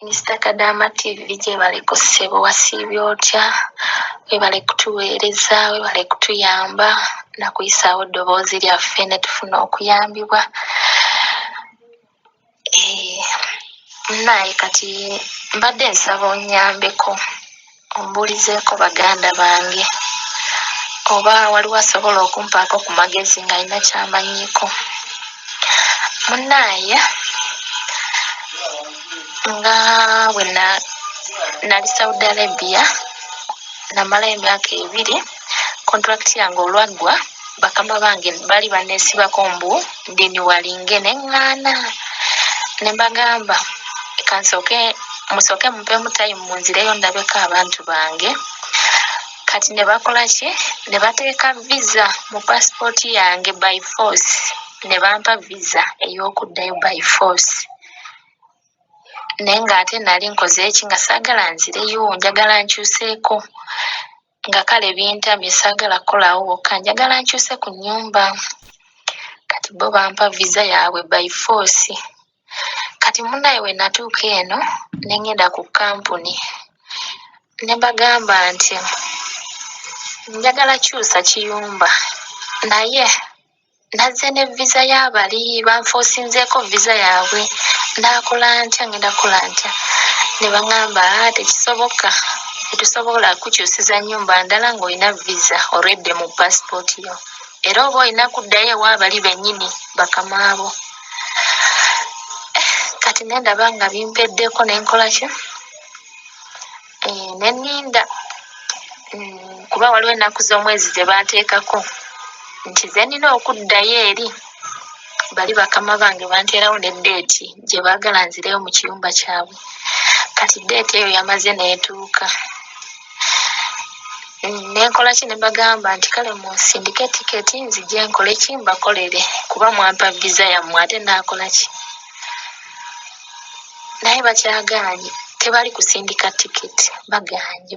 Mr. Kadama TV gye bali ku ssebo wasiibye otya webale kutuweereza webale kutuyamba nakuyisaawo ddoboozi lyaffe ne tufuna okuyambibwa. Naye kati mbadde nsaba onnyambeko ombuulizeeko baganda bange oba waliwo asobola okumpaako ku magezi ng'alina ky'amanyiiko. Munnaaye nga bwe nali Saudi Arabia namala emyaka 2 kontrakiti yange olwaggwa bakama bange bali banneesibako mbu ndiniwalinge neŋŋaana ne mbagamba musooke mupeemu tayimu munzireyo ndabeko abantu bange. Kati ne bakola ki ne bateeka visa mu pasipooti yange by force ne bampa visa ey'okuddayo by force. Naye ng'ate nali nkoze eki nga saagala nzireyo njagala nkyuseeko nga kale bintamye saagala kukolawo wokka njagala nkyuse ku nnyumba. Kati bo bampa visa yaabwe by force. Kati munnaye we natuuka eno ne ngenda ku kampuni ne bagamba nti njagala kyusa kiyumba naye nazze ne visa y'abali banfoosinzeeko visa yaabwe naakola ntya ngenda kukola ntya. Ne baŋŋamba tekisoboka tetusobola kukyusiza nnyumba ndala ng'olina visa already mu pasipooti yo era oba olina kuddayo ewaabali bennyini bakamaabo. Kati ne ndaba nga bimpeddeko ne nkola ki ne nninda kuba waliwo ennaku z'omwezi ze banteekako nti ze nnina okuddayo eri bali bakama bange banteerawo ne ddeeti gye baagala nzireyo mu kiyumba kyabwe. Kati ddeeti eyo yamaze n'etuuka ne nkola ki ne bagamba nti kale munsindike tiketi nzije nkole ki mbakolere kuba mwampa visa yammwe ate naakola ki. Naye bakyagaanye tebali kusindika tiketi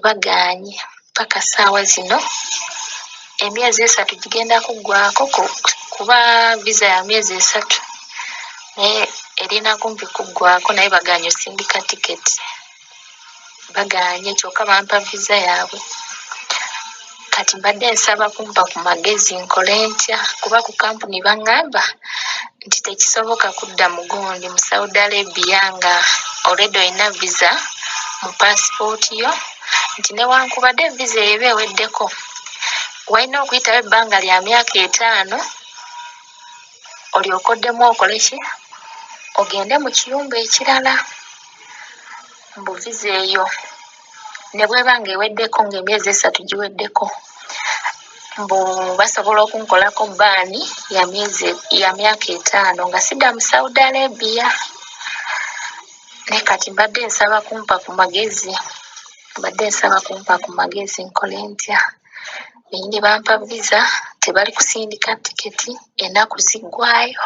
bagaanye paka ssaawa zino emyezi 3 gigenda kuggwaako kuba visa ya myezi 3 naye erina kumpi kuggwaako naye bagaanye osindika tiketi bagaanye kyokka bampa visa yaabwe. Kati mbadde nsaba kumpa ku magezi nkole ntya kuba ku kampuni baŋŋamba nti tekisoboka kudda mugundi mu Saudi Arabia nga already olina visa mu pasipooti yo nti newankubadde visa eba eweddeko walina okuyitawo ebbanga lya myaka 5 olyoke oddemu okole ki ogende mu kiyumba ekirala. Mbu visa eyo ne bweba nga eweddeko ng'emyezi 3 giweddeko mbu basobola okunkolako bbaani ya myaka 5 nga sidda mu Saudi Arabia. Ne kati mbadde nsaba kumpa ku magezi nkole ntya. Bennyini bampa visa tebali kusindika tiketi ennaku ziggwaayo